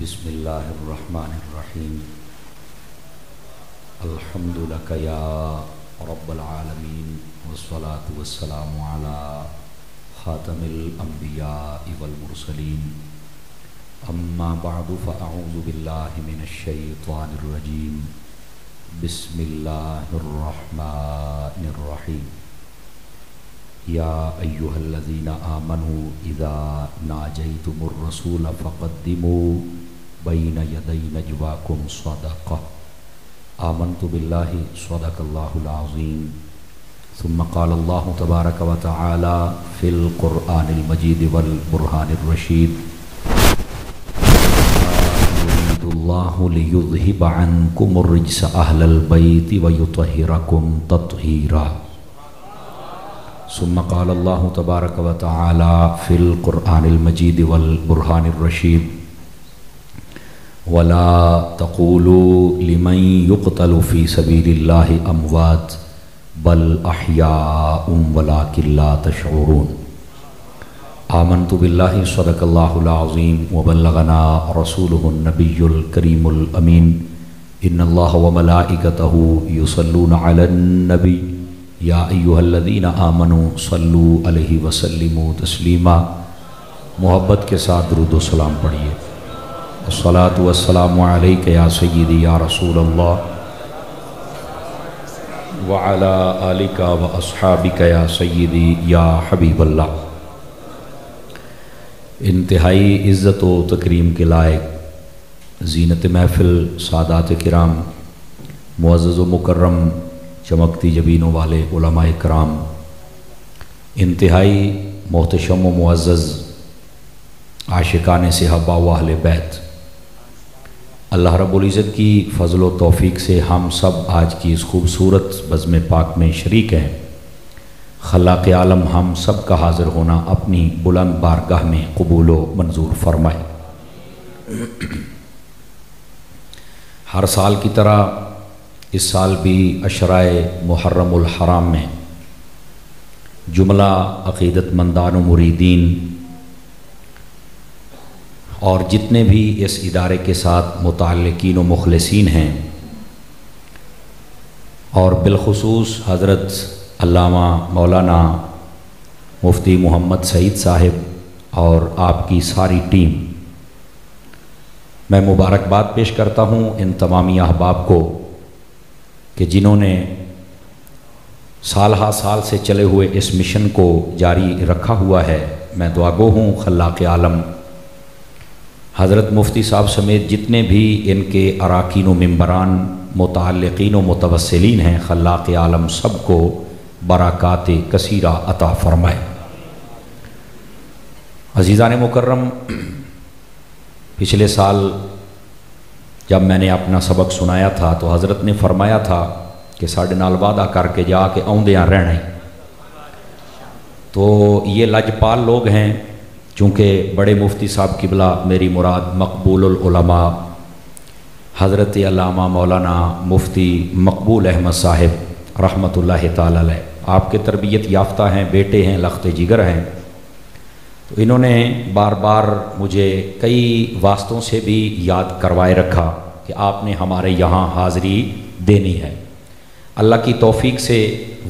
بسم اللہ الرحمن الرحیم الحمد لک یا رب العالمین والصلاة والسلام علی خاتم الانبیاء والمرسلین اما بعد فاعوذ باللہ من الشیطان الرجیم بسم اللہ الرحمن الرحیم یا ایہا الذین آمنوا اذا ناجیتم الرسول فقدموا بین یدی نجواکم صدقہ آمنت باللہ صدق اللہ العظیم ثم قال اللہ تبارک و تعالی فی القرآن المجید والبرہان الرشید یرید اللہ لیذہب عنکم الرجس اہل البیت ویطہرکم تطہیرا ثم قال اللہ تبارک و تعالی فی القرآن المجید والبرہان الرشید ولا تقولوا لمن يقتل في سبيل الله اموات بل احياء ولكن لا تشعرون آمنت بالله صدق الله العظيم وبلغنا رسوله النبي الكريم الأمين إن الله وملائكته يصلون على النبي یا ایہا الذین آمنوا صلوا علیہ وسلموا تسلیما محبت کے ساتھ درود و سلام پڑھیے الصلاۃ والسلام علیک یا سیدی یا رسول اللہ وعلی آلک و اصحابک یا سیدی یا حبیب اللہ انتہائی عزت و تکریم کے لائق زینت محفل سادات کرام معزز و مکرم چمکتی جبینوں والے علماء کرام انتہائی محتشم و معزز عاشقان صحابہ و اہل بیت اللہ رب العزت کی فضل و توفیق سے ہم سب آج کی اس خوبصورت بزم پاک میں شریک ہیں خلاق عالم ہم سب کا حاضر ہونا اپنی بلند بارگاہ میں قبول و منظور فرمائے ہر سال کی طرح اس سال بھی عشرۂ محرم الحرام میں جملہ عقیدت مندان و مریدین اور جتنے بھی اس ادارے کے ساتھ متعلقین و مخلصین ہیں اور بالخصوص حضرت علامہ مولانا مفتی محمد سعید صاحب اور آپ کی ساری ٹیم میں مبارکباد پیش کرتا ہوں ان تمامی احباب کو کہ جنہوں نے سال ہا سال سے چلے ہوئے اس مشن کو جاری رکھا ہوا ہے میں دعا گو ہوں خلاق عالم حضرت مفتی صاحب سمیت جتنے بھی ان کے اراکین و ممبران متعلقین و متوسلین ہیں خلاق عالم سب کو برکات کثیرہ عطا فرمائے عزیزان مکرم پچھلے سال جب میں نے اپنا سبق سنایا تھا تو حضرت نے فرمایا تھا کہ ساڑھے نال وعدہ کر کے جا کے آؤندیاں رہنا ہے تو یہ لجپال لوگ ہیں چونکہ بڑے مفتی صاحب قبلہ میری مراد مقبول العلماء حضرت علامہ مولانا مفتی مقبول احمد صاحب رحمۃ اللہ تعالی علیہ آپ کے تربیت یافتہ ہیں بیٹے ہیں لخت جگر ہیں تو انہوں نے بار بار مجھے کئی واسطوں سے بھی یاد کروائے رکھا کہ آپ نے ہمارے یہاں حاضری دینی ہے اللہ کی توفیق سے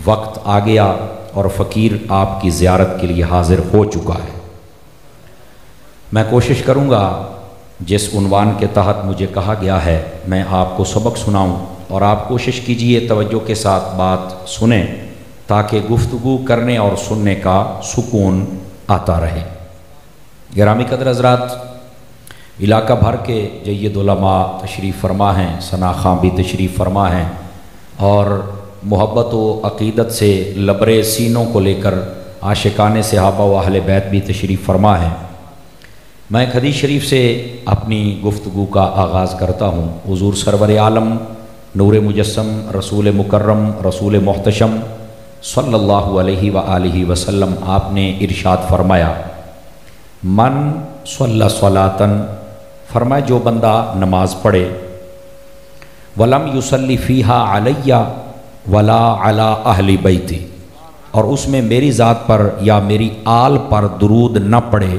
وقت آ گیا اور فقیر آپ کی زیارت کے لیے حاضر ہو چکا ہے میں کوشش کروں گا جس عنوان کے تحت مجھے کہا گیا ہے میں آپ کو سبق سناؤں اور آپ کوشش کیجئے توجہ کے ساتھ بات سنیں تاکہ گفتگو کرنے اور سننے کا سکون آتا رہے گرامی قدر حضرات علاقہ بھر کے جید علماء تشریف فرما ہیں ثنا خاں بھی تشریف فرما ہیں اور محبت و عقیدت سے لبرے سینوں کو لے کر عاشقان صحابہ و اہل بیت بھی تشریف فرما ہیں میں ایک حدیث شریف سے اپنی گفتگو کا آغاز کرتا ہوں حضور سرور عالم نور مجسم رسول مکرم رسول محتشم صلی اللہ علیہ وآلہ وسلم آپ نے ارشاد فرمایا من صلی صلاۃً فرمایا جو بندہ نماز پڑھے ولم یصلی فیہا علیہ ولا علی اہل بیتی اور اس میں میری ذات پر یا میری آل پر درود نہ پڑھے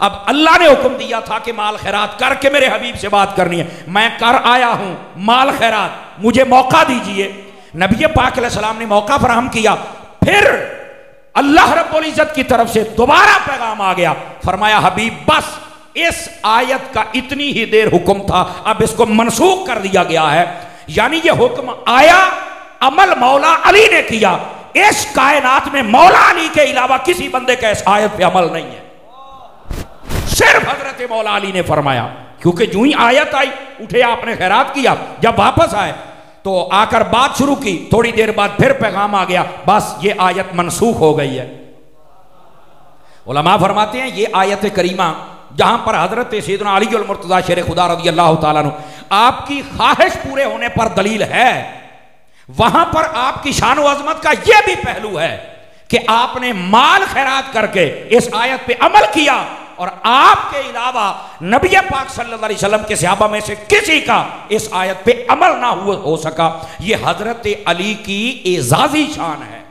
اب اللہ نے حکم دیا تھا کہ مال خیرات کر کے میرے حبیب سے بات کرنی ہے، میں کر آیا ہوں مال خیرات، مجھے موقع دیجئے۔ نبی پاک علیہ السلام نے موقع فراہم کیا، پھر اللہ رب العزت کی طرف سے دوبارہ پیغام آ گیا، فرمایا حبیب بس اس آیت کا اتنی ہی دیر حکم تھا، اب اس کو منسوخ کر دیا گیا ہے، یعنی یہ حکم آیا، عمل مولا علی نے کیا، اس کائنات میں مولا علی کے علاوہ کسی بندے کا اس آیت پہ عمل نہیں ہے، صرف حضرت مولا علی نے فرمایا، کیونکہ جو ہی آیت آئی اٹھے آپ نے خیرات کیا، جب واپس آئے تو آ کر بات شروع کی، تھوڑی دیر بعد پھر پیغام آ گیا، بس یہ آیت منسوخ ہو گئی ہے۔ علماء فرماتے ہیں یہ آیت کریمہ جہاں پر حضرت سیدنا علی المرتضیٰ شیر خدا رضی اللہ تعالیٰ عنہ آپ کی خواہش پورے ہونے پر دلیل ہے، وہاں پر آپ کی شان و عظمت کا یہ بھی پہلو ہے کہ آپ نے مال خیرات کر کے اس آیت پہ عمل کیا، اور آپ کے علاوہ نبی پاک صلی اللہ علیہ وسلم کے صحابہ میں سے کسی کا اس آیت پہ عمل نہ ہو سکا، یہ حضرت علی کی اعزازی شان ہے۔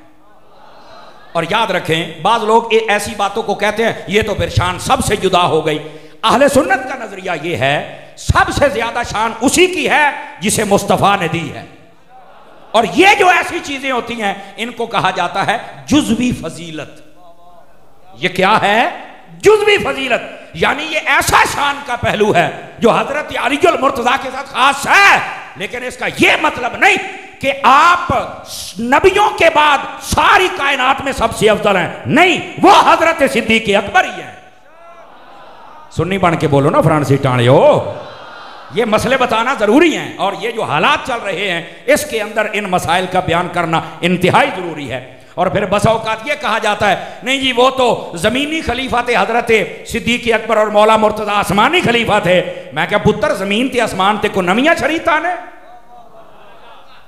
اور یاد رکھیں بعض لوگ ایسی باتوں کو کہتے ہیں یہ تو پھر شان سب سے جدا ہو گئی، اہل سنت کا نظریہ یہ ہے سب سے زیادہ شان اسی کی ہے جسے مصطفیٰ نے دی ہے، اور یہ جو ایسی چیزیں ہوتی ہیں ان کو کہا جاتا ہے جزوی فضیلت۔ یہ کیا ہے؟ جزوی فضیلت، یعنی یہ ایسا شان کا پہلو ہے جو حضرت علی المرتضیٰ کے ساتھ خاص ہے، لیکن اس کا یہ مطلب نہیں کہ آپ نبیوں کے بعد ساری کائنات میں سب سے افضل ہیں، نہیں، وہ حضرت صدیق اکبر ہی ہیں۔ سنی بن کے بولو نا فرانسی ٹانڑے ہو، یہ مسئلے بتانا ضروری ہیں، اور یہ جو حالات چل رہے ہیں اس کے اندر ان مسائل کا بیان کرنا انتہائی ضروری ہے۔ اور پھر بس اوقات یہ کہا جاتا ہے نہیں جی وہ تو زمینی خلیفہ تھے حضرت صدیق اکبر اور مولا مرتضیٰ آسمانی خلیفہ تھے، میں کہا پتر زمین تے آسمان تے کو نمیاں شریطان ہے،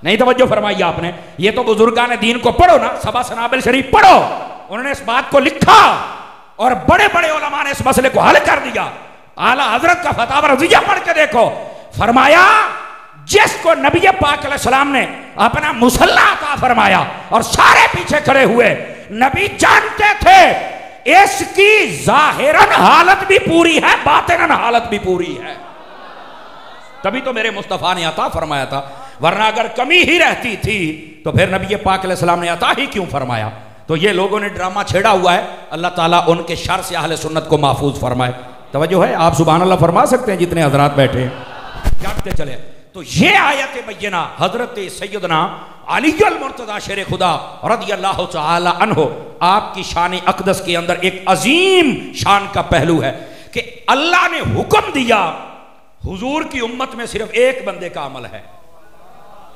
نہیں توجہ فرمائی آپ نے، یہ تو بزرگان دین کو پڑھو نا، سبا سنابل شریف پڑھو، انہوں نے اس بات کو لکھا اور بڑے بڑے علماء نے اس مسئلے کو حل کر دیا، اعلیٰ حضرت کا فتاوی رضیہ پڑھ کے دیکھو، فرمایا جس کو نبی پاک علیہ السلام نے اپنا مصلی عطا فرمایا اور سارے پیچھے کھڑے ہوئے، نبی جانتے تھے اس کی ظاہراً حالت بھی پوری ہے باطناً حالت بھی پوری ہے، تبھی تو میرے مصطفیٰ نے عطا فرمایا تھا، ورنہ اگر کمی ہی رہتی تھی تو پھر نبی پاک علیہ السلام نے عطا ہی کیوں فرمایا؟ تو یہ لوگوں نے ڈرامہ چھیڑا ہوا ہے، اللہ تعالیٰ ان کے شر سے اہل سنت کو محفوظ فرمائے۔ توجہ ہے؟ آپ سبحان اللہ فرما سکتے ہیں جتنے حضرات بیٹھے ہیں، جانتے چلے۔ تو یہ آیت بینہ حضرت سیدنا علی المرتضیٰ شیر خدا رضی اللہ تعالی عنہ آپ کی شان اقدس کے اندر ایک عظیم شان کا پہلو ہے کہ اللہ نے حکم دیا، حضور کی امت میں صرف ایک بندے کا عمل ہے۔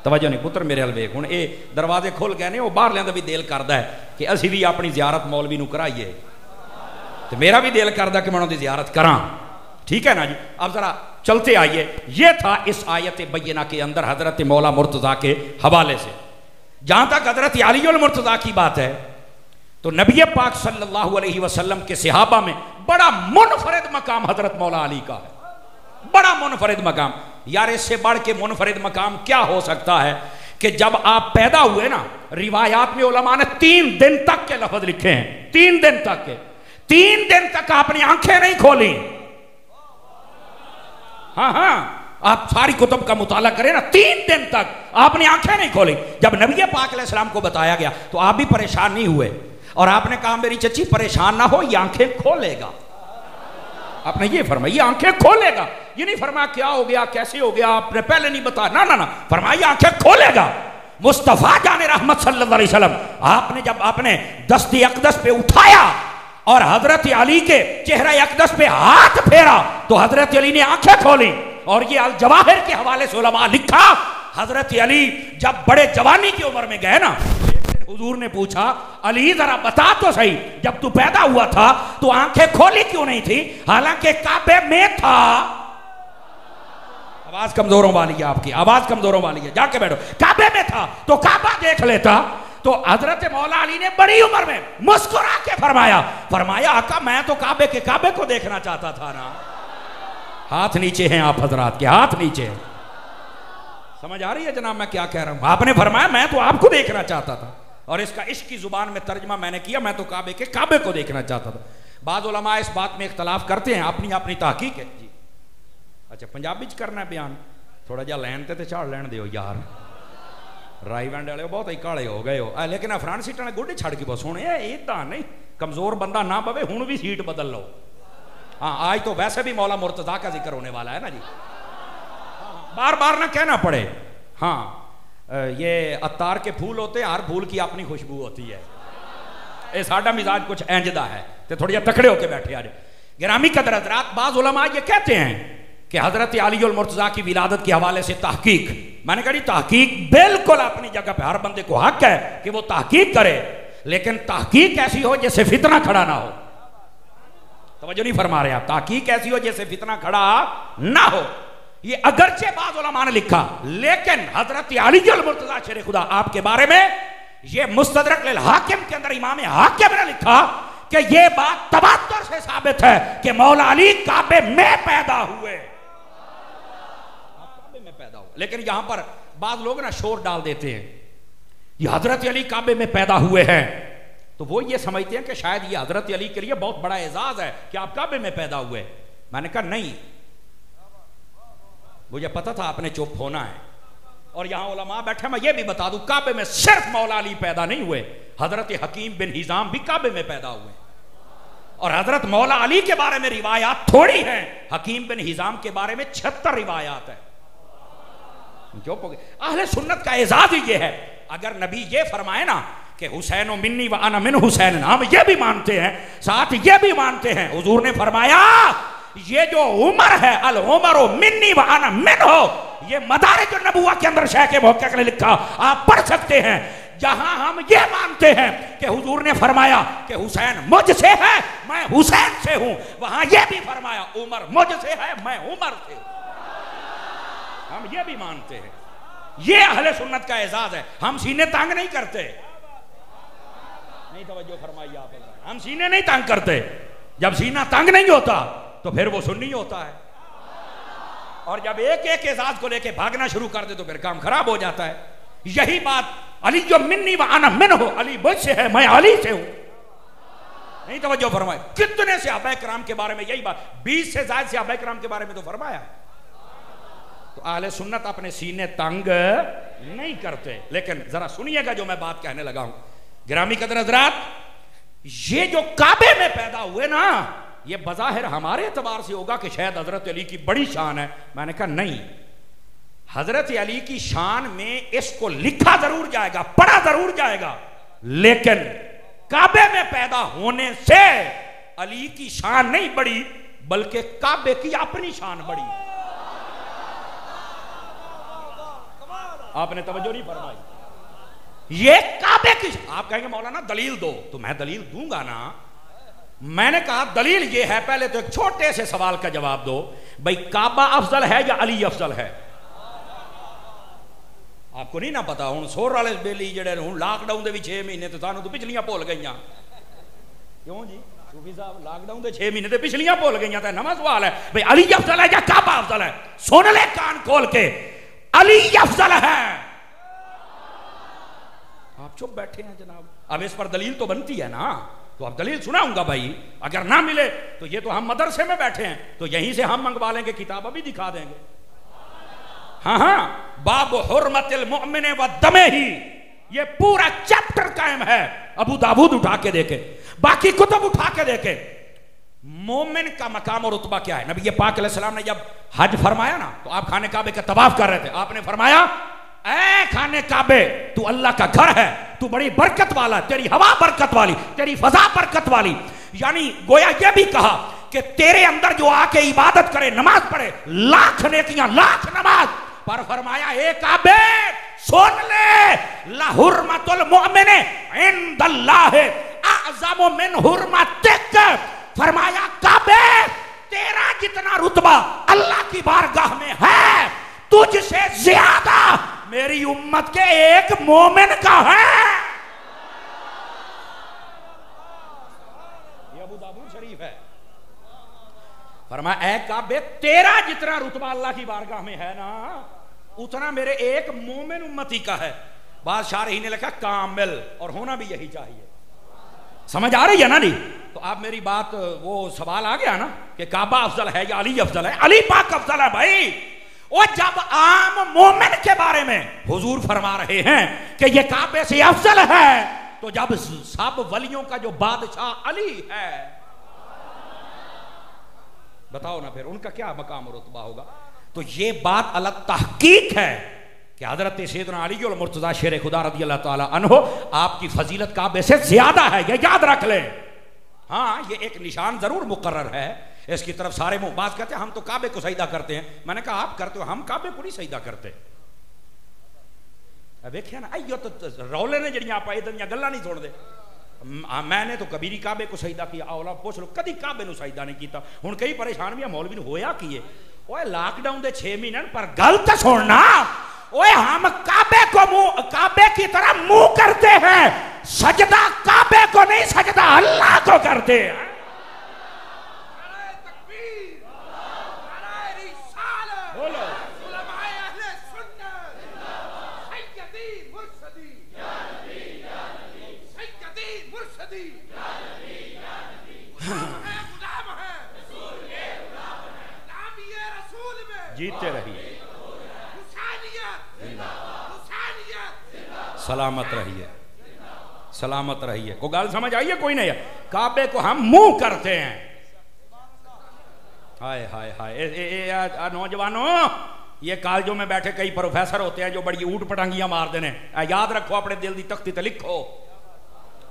توجہ نہیں پتر میرے الویک ہوں اے دروازے کھول گئے نے وہ باہر لیندہ بھی دل کردہ ہے کہ اسی بھی اپنی زیارت مولوی نو کرائیے، تو میرا بھی دل کردہ کہ میں انہوں دی زیارت کراں، ٹھیک ہے نا جی۔ اب ذرا چلتے آئیے، یہ تھا اس آیت بینہ کے اندر حضرت مولا مرتضیٰ کے حوالے سے۔ جہاں تک حضرت علی المرتضیٰ کی بات ہے تو نبی پاک صلی اللہ علیہ وسلم کے صحابہ میں بڑا منفرد مقام حضرت مولا علی کا ہے، بڑا منفرد مقام۔ یار اس سے بڑھ کے منفرد مقام کیا ہو سکتا ہے کہ جب آپ پیدا ہوئے نا، روایات میں علماء نے 3 دن تک کے لفظ لکھے ہیں، 3 دن تک کے، 3 دن تک آپ نے آنکھیں نہیں کھولی، ہاں آپ ساری کتب کا مطالعہ کریں نا، 3 دن تک آپ نے آنکھیں نہیں کھولی۔ جب نبی پاک علیہ السلام کو بتایا گیا تو آپ بھی پریشان نہیں ہوئے، اور آپ نے کہا میری چچی پریشان نہ ہو، یہ آنکھیں کھولے گا، آپ نے یہ فرمایا یہ آنکھیں کھولے گا، یہ نہیں فرمایا کیا ہو گیا کیسے ہو گیا آپ نے پہلے نہیں بتایا، نہ فرمایا یہ آنکھیں کھولے گا۔ مصطفیٰ جان رحمت صلی اللہ علیہ وسلم آپ نے جب آپ نے دست اقدس پہ اٹھایا اور حضرت علی کے چہرہ اقدس پہ ہاتھ پھیرا تو حضرت علی نے آنکھیں کھولی، اور یہ الجواہر کے حوالے سے علماء لکھا حضرت علی جب بڑے جوانی کی عمر میں گئے نا، حضور نے پوچھا علی ذرا بتا تو صحیح جب تو پیدا ہوا تھا تو آنکھیں کھولی کیوں نہیں تھی حالانکہ کعبے میں تھا؟ آواز کمزوروں والی ہے آپ کی، آواز کمزوروں والی ہے، جا کے بیٹھو، کعبے میں تھا تو کعبہ دیکھ لیتا۔ تو حضرت مولا علی نے بڑی عمر میں مسکرا کے فرمایا آقا میں تو کعبے کو دیکھنا چاہتا تھا نا۔ ہاتھ نیچے ہیں آپ حضرات کے، ہاتھ نیچے ہیں، سمجھ آ رہی ہے جناب میں کیا کہہ رہا ہوں؟ آپ نے فرمایا میں تو آپ کو دیکھنا چاہتا تھا، اور اس کا عشق کی زبان میں ترجمہ میں نے کیا میں تو کعبے کو دیکھنا چاہتا تھا۔ بعض علماء اس بات میں اختلاف کرتے ہیں، اپنی اپنی تحقیق ہے جی. اچھا پنجابی چ کرنا ہے بیان، تھوڑا جا لین تے چاڑ لین دیو یار، رائی وینڈ والے بہت ہی کالے ہو گئے ہو. لیکن فرنٹ سیٹاں نے گوڈے چھڑ کے بس سونے ادھا نہیں، کمزور بندہ نہ پوے ہوں بھی سیٹ بدل لو. ہاں آج تو ویسے بھی مولا مرتضیٰ کا ذکر ہونے والا ہے نا جی، بار بار نہ کہنا پڑے. ہاں یہ عطار کے پھول ہوتے ہیں، ہر پھول کی اپنی خوشبو ہوتی ہے. اے ساڈا مزاج کچھ اینجدہ ہے تو تھوڑی تکڑے ہو کے بیٹھے آج. گرامی قدر حضرات، بعض علماء یہ کہتے ہیں کہ حضرت علی المرتضیٰ کی ولادت کے حوالے سے تحقیق، میں نے کہا تحقیق بالکل اپنی جگہ پہ، ہر بندے کو حق ہے کہ وہ تحقیق کرے، لیکن تحقیق ایسی ہو جیسے فتنہ کھڑا نہ ہو. توجہ نہیں فرما رہے آپ؟ تحقیق ایسی ہو جیسے فتنہ کھڑا نہ ہو. یہ اگرچہ بعض علماء نے لکھا، لیکن حضرت علی المرتضیٰ شیر خدا آپ کے بارے میں یہ مستدرک للحاکم کے اندر امام حاکم نے لکھا کہ یہ بات تواتر سے ثابت ہے کہ مولا علی کعبے میں پیدا ہوئے. کعبے میں پیدا ہوئے. لیکن یہاں پر بعض لوگ نا شور ڈال دیتے ہیں یہ حضرت علی کعبے میں پیدا ہوئے ہیں، تو وہ یہ سمجھتے ہیں کہ شاید یہ حضرت علی کے لیے بہت بڑا اعزاز ہے کہ آپ کعبے میں پیدا ہوئے. میں نے کہا نہیں، مجھے پتا تھا آپ نے چپ ہونا ہے، اور یہاں علماء بیٹھے، میں یہ بھی بتا دوں کعبے میں صرف مولا علی پیدا نہیں ہوئے، حضرت حکیم بن ہزام بھی کعبے میں پیدا ہوئے. اور حضرت مولا علی کے بارے میں روایات تھوڑی ہیں، حکیم بن ہزام کے بارے میں 76 روایات ہیں. اہل سنت کا اعزاز ہی یہ ہے. اگر نبی یہ فرمائے نا کہ حسین و منی و انا من حسین، ہم یہ بھی مانتے ہیں، ساتھ یہ بھی مانتے ہیں حضور نے فرمایا یہ جو عمر ہے العمر منی و انا من ہو، یہ مدارج النبوہ کے اندر شیخ محقق نے لکھا، آپ پڑھ سکتے ہیں. جہاں ہم یہ مانتے ہیں کہ حضور نے فرمایا کہ حسین مجھ سے ہے میں حسین سے ہوں، وہاں یہ بھی فرمایا عمر مجھ سے ہے میں عمر سے ہوں. ہم یہ بھی مانتے ہیں. یہ اہل سنت کا اعزاز ہے. ہم سینے تانگ نہیں کرتے، نہیں توجہ فرمائیے آپ، ہم سینے نہیں تانگ کرتے. جب سینہ تانگ نہیں ہوتا تو پھر وہ سنی ہوتا ہے، اور جب ایک ایک اعزاز کو لے کے بھاگنا شروع کر دے تو پھر کام خراب ہو جاتا ہے. یہی بات علی جو منی و انا من ہو، علی مجھ سے ہے میں علی سے ہوں. نہیں توجہ فرمائے. کتنے صحابہ کرام کے بارے میں یہی بات، 20 سے زائد صحابہ کرام کے بارے میں تو فرمایا. تو اہل سنت اپنے سینے تنگ نہیں کرتے. لیکن ذرا سنیے گا جو میں بات کہنے لگا ہوں. گرامی قدر حضرات، یہ جو کعبے میں پیدا ہوئے نا، یہ بظاہر ہمارے اعتبار سے ہوگا کہ شاید حضرت علی کی بڑی شان ہے. میں نے کہا نہیں، حضرت علی کی شان میں اس کو لکھا ضرور جائے گا، پڑھا ضرور جائے گا، لیکن کعبے میں پیدا ہونے سے علی کی شان نہیں بڑی، بلکہ کعبے کی اپنی شان بڑی. آپ نے توجہ نہیں فرمائی. یہ کعبے کی، آپ کہیں گے مولانا دلیل دو، تو میں دلیل دوں گا نا. میں نے کہا دلیل یہ ہے، پہلے تو ایک چھوٹے سے سوال کا جواب دو، بھئی کعبہ افضل ہے یا علی افضل ہے؟ آپ کو نہیں نہ پتا. ہوں سور والے بیلی جڑے ہوں لاک ڈاؤن دے بھی 6 مہینے تو سانو تو پچھلیاں بھول گئیاں. کیوں جی صوفی صاحب لاک ڈاؤن دے 6 مہینے تے پچھلیاں بھول گئیاں. تو نواں سوال ہے بھئی علی افضل ہے یا کعبہ افضل ہے؟ سن لے کان کھول کے، علی افضل ہے. آپ چپ بیٹھے ہیں جناب. اب اس پر دلیل تو بنتی ہے نا، تو اب دلیل سناؤں گا بھائی. اگر نہ ملے تو یہ تو ہم مدرسے میں بیٹھے ہیں تو یہیں سے ہم منگوا لیں گے، کتاب ابھی دکھا دیں گے. ہاں ہاں، باب حرمت المؤمن و دمہ ہی، یہ پورا چیپٹر قائم ہے. ابو داود اٹھا کے دیکھے، باقی کتب اٹھا کے دیکھے. مومن کا مقام اور رتبہ کیا ہے؟ نبی پاک علیہ السلام نے جب حج فرمایا نا تو آپ خانے کعبے کا طواف کر رہے تھے. آپ نے فرمایا اے خانے کعبے، تو اللہ کا گھر ہے، تو بڑی برکت والا، تیری ہوا برکت والی، تیری فضا برکت والی. یعنی گویا یہ بھی کہا کہ تیرے اندر جو آ کے عبادت کرے، نماز پڑھے، لاکھ نیکیاں، لاکھ نماز. پر فرمایا اے کعبے سن لے، لحرمت المؤمن عند اللہ اعظم من حرمتک. فرمایا کعبے تیرا جتنا رتبہ اللہ کی بارگاہ میں ہے، تجھ سے زیادہ میری امت کے ایک مومن کا ہے. یہ ابو داؤد شریف ہے. فرمایا اے کعبے تیرا جتنا رتبہ اللہ کی بارگاہ میں ہے نا، اتنا میرے ایک مومن امتی کا ہے. بعض شارحین نے لکھا کامل، اور ہونا بھی یہی چاہیے. سمجھ آ رہی ہے نا جی؟ تو آپ میری بات وہ سوال آ گیا نا کہ کعبہ افضل ہے یا علی افضل ہے؟ علی پاک افضل ہے بھائی. اور جب عام مومن کے بارے میں حضور فرما رہے ہیں کہ یہ کعبے سے افضل ہے، تو جب سب ولیوں کا جو بادشاہ علی ہے، بتاؤ نا پھر ان کا کیا مقام اور رتبہ ہوگا؟ تو یہ بات الگ تحقیق ہے کہ حضرت سیدنا علی المرتضیٰ شیر خدا رضی اللہ تعالی عنہ آپ کی فضیلت کعبے سے زیادہ ہے، یہ یاد رکھ لیں. ہاں یہ ایک نشان ضرور مقرر ہے، اس کی طرف سارے بعض کہتے ہیں ہم تو کعبے کو سجدہ کرتے ہیں. میں نے کہا آپ کرتے ہو، ہم کعبے کو نہیں سجدہ کرتے. ویکھیا نا ایو تو رولے نے جڑیاں آپ ادھر گلاں نہیں سن دے. میں نے تو کبھی نہیں کعبے کو سجدہ کیا. اولا پوچھ لو کدی کعبے نو سجدہ نہیں کیتا. ہن کئی پریشان بھی مولوی نو ہویا کی ہے؟ اوے لاک ڈاؤن دے 6 مہینے پر گل تے سننا. اوے ہم کعبے کی طرح منہ کرتے ہیں، سجدہ کعبے کو نہیں، سجدہ اللہ کو کرتے ہیں. جیتے رہیے، سلامت رہیے، سلامت رہیے. کو گال سمجھ آئیے کوئی نہیں ہے؟ کعبے کو ہم منہ کرتے ہیں. ہائے ہائے ہائے نوجوانوں، یہ کالجوں میں بیٹھے کئی پروفیسر ہوتے ہیں جو بڑی اوٹ پٹانگیاں مار دینے. یاد رکھو، اپنے دل دی تختی تے لکھو،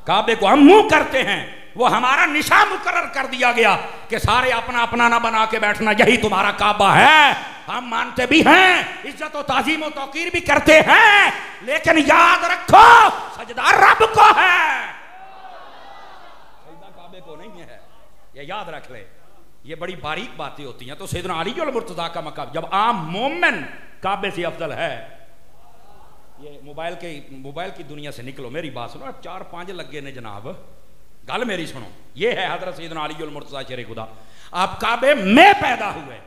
کعبے کو ہم منہ کرتے ہیں. وہ ہمارا نشان مقرر کر دیا گیا کہ سارے اپنا اپنا نہ بنا کے بیٹھنا، یہی تمہارا کعبہ ہے. ہم مانتے بھی ہیں، عزت و تعظیم و توقیر بھی کرتے ہیں، لیکن یاد رکھو سجدہ رب کو ہے، سجدہ کعبے کو نہیں ہے. یہ یاد رکھ لے، یہ بڑی باریک باتیں ہوتی ہیں. تو سیدنا علی المرتضیٰ کا مقام جب عام مومن کعبے سے افضل ہے. یہ موبائل کی دنیا سے نکلو، میری بات سنو. 4-5 لگے نے جناب، گل میری سنو. یہ ہے حضرت سیدنا علی المرتضیٰ شیر خدا. آپ کعبے میں پیدا ہوئے.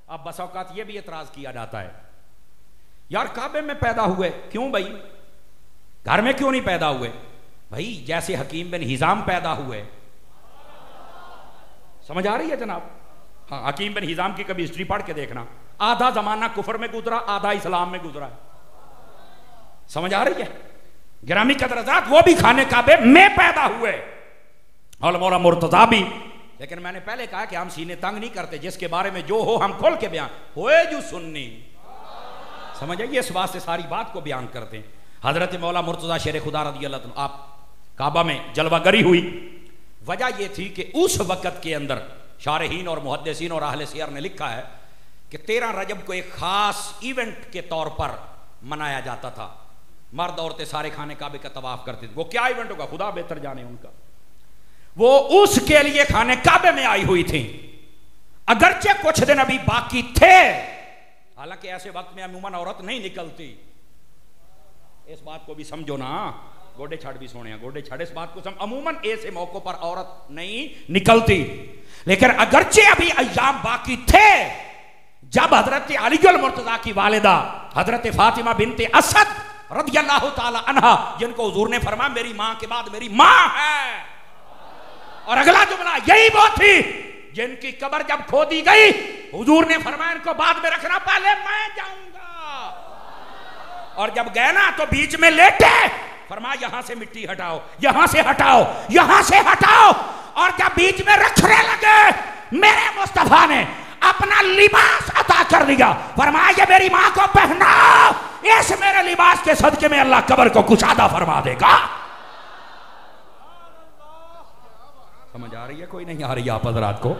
اب بس اوقات یہ بھی اعتراض کیا جاتا ہے، یار کعبے میں پیدا ہوئے کیوں بھائی، گھر میں کیوں نہیں پیدا ہوئے؟ بھائی جیسے حکیم بن ہزام پیدا ہوئے. سمجھ آ رہی ہے جناب؟ ہاں، حکیم بن ہزام کی کبھی ہسٹری پڑھ کے دیکھنا. آدھا زمانہ کفر میں گزرا، آدھا اسلام میں گزرا. سمجھ آ رہی ہے؟ گرامی قدر حضرات، وہ بھی خانے کعبے میں پیدا ہوئے، اور مولا مرتضیٰ بھی. لیکن میں نے پہلے کہا کہ ہم سینے تنگ نہیں کرتے، جس کے بارے میں جو ہو ہم کھول کے بیان ہوئے جو سننی. سمجھ آئیے؟ اس بات سے ساری بات کو بیان کرتے ہیں. حضرت مولا مرتضیٰ شیر خدا رضی اللہ عنہ آپ کعبہ میں جلوہ گری ہوئی. وجہ یہ تھی کہ اس وقت کے اندر شارحین اور محدثین اور اہل سیر نے لکھا ہے کہ 13 رجب کو ایک خاص ایونٹ کے طور پر منایا جاتا تھا. مرد عورتیں سارے خانے کعبے کا طواف کرتے تھے. وہ کیا ایونٹ ہوگا خدا بہتر جانے ان کا. وہ اس کے لیے خانے کعبے میں آئی ہوئی تھی. اگرچہ کچھ دن ابھی باقی تھے، حالانکہ ایسے وقت میں عموماً عورت نہیں نکلتی. اس بات کو بھی سمجھو نا، گوڈے چھڑ بھی سونے ہیں، گوڈے چھڑ، اس بات کو سمجھ. عموماً ایسے موقع پر عورت نہیں نکلتی. لیکن اگرچہ ابھی ایام باقی تھے، جب حضرت علی المرتضیٰ کی والدہ حضرت فاطمہ بنت اسد رضی اللہ تعالی عنہ، جن کو حضور نے فرمایا میری ماں کے بعد میری ماں ہے، اور اگلا جملہ یہی وہ تھی جن کی قبر جب کھودی گئی حضور نے فرمایا ان کو بعد میں رکھنا، پہلے میں جاؤں گا. اور جب گئے نا تو بیچ میں لیٹے، فرمایا یہاں سے مٹی ہٹاؤ، یہاں سے ہٹاؤ، یہاں سے ہٹاؤ. اور جب بیچ میں رکھنے لگے میرے مصطفیٰ نے اپنا لباس عطا کر دیا. فرمایا یہ میری ماں کو پہناؤ، اس میرے لباس کے صدقے میں اللہ قبر کو کشادہ فرما دے گا. سمجھ آ رہی ہے کوئی نہیں آ رہی آپ حضرات کو؟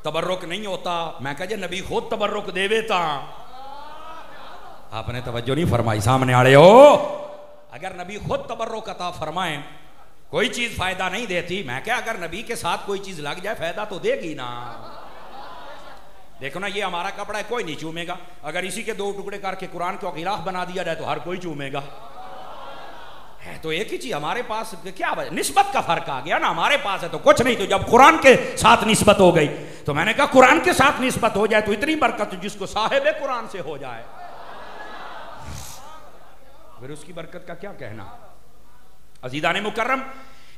تبرک نہیں ہوتا. میں کہا جی نبی خود تبرک دے ویتا، آپ نے توجہ نہیں فرمائی. سامنے آڑے ہو، اگر نبی خود تبرک عطا فرمائیں کوئی چیز فائدہ نہیں دیتی. میں کہا اگر نبی کے ساتھ کوئی چیز لگ جائے فائدہ تو دے گی نا. دیکھو نا، یہ ہمارا کپڑا ہے، کوئی نہیں چومے گا. اگر اسی کے 2 ٹکڑے کر کے قرآن کو غلاف بنا دیا جائے تو ہر کوئی چومے گا. ہے تو ایک ہی چیز. ہمارے پاس کیا نسبت کا فرق آ گیا نا. ہمارے پاس ہے تو کچھ نہیں، تو جب قرآن کے ساتھ نسبت ہو گئی تو میں نے کہا قرآن کے ساتھ نسبت ہو جائے تو اتنی برکت جس کو صاحب قرآن سے ہو جائے، پھر اس کی برکت کا کیا کہنا. عزیزان مکرم،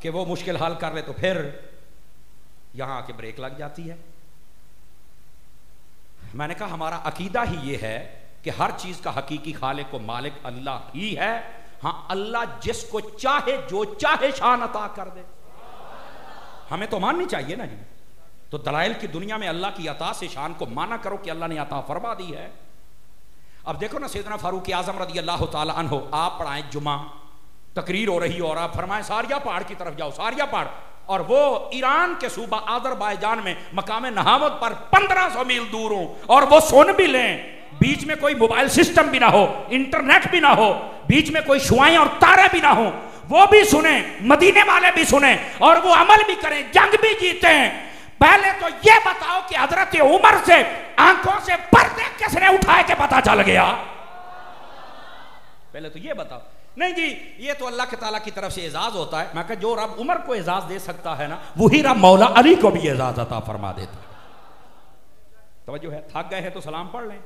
کہ وہ مشکل حل کر لے تو پھر یہاں آ کے بریک لگ جاتی ہے. میں نے کہا ہمارا عقیدہ ہی یہ ہے کہ ہر چیز کا حقیقی خالق و مالک اللہ ہی ہے. ہاں اللہ جس کو چاہے جو چاہے شان عطا کر دے, ہمیں تو ماننی چاہیے نا جی. تو دلائل کی دنیا میں اللہ کی عطا سے شان کو مانا کرو کہ اللہ نے عطا فرما دی ہے. اب دیکھو نا سیدنا فاروق اعظم رضی اللہ تعالی عنہ, آپ پڑھائیں جمعہ, تقریر ہو رہی اور آپ فرمائیں ساریہ پہاڑ کی طرف جاؤ, ساریہ پہاڑ, اور وہ ایران کے صوبہ آذربائیجان میں مقام نہاوت پر 1500 میل دور ہوں اور وہ سن بھی لیں, بیچ میں کوئی موبائل سسٹم بھی نہ ہو, انٹرنیٹ بھی نہ ہو, بیچ میں کوئی شعائیں اور تارے بھی نہ ہوں, وہ بھی سنیں, مدینے والے بھی سنیں اور وہ عمل بھی کریں, جنگ بھی جیتے ہیں. پہلے تو یہ بتاؤ کہ حضرت عمر سے آنکھوں سے پردے کس نے اٹھائے کہ پتہ چل گیا؟ پہلے تو یہ بتاؤ. نہیں جی یہ تو اللہ کے تعالیٰ کی طرف سے اعزاز ہوتا ہے. میں کہا جو رب عمر کو اعزاز دے سکتا ہے نا, وہی رب مولا علی کو بھی اعزاز عطا فرما دیتا ہے. توجہ ہے؟ تھک گئے ہیں تو سلام پڑھ لیں.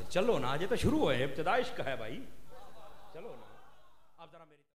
چلو نا, یہ تو شروع ہے, ابتدا عشق ہے بھائی, چلو نا.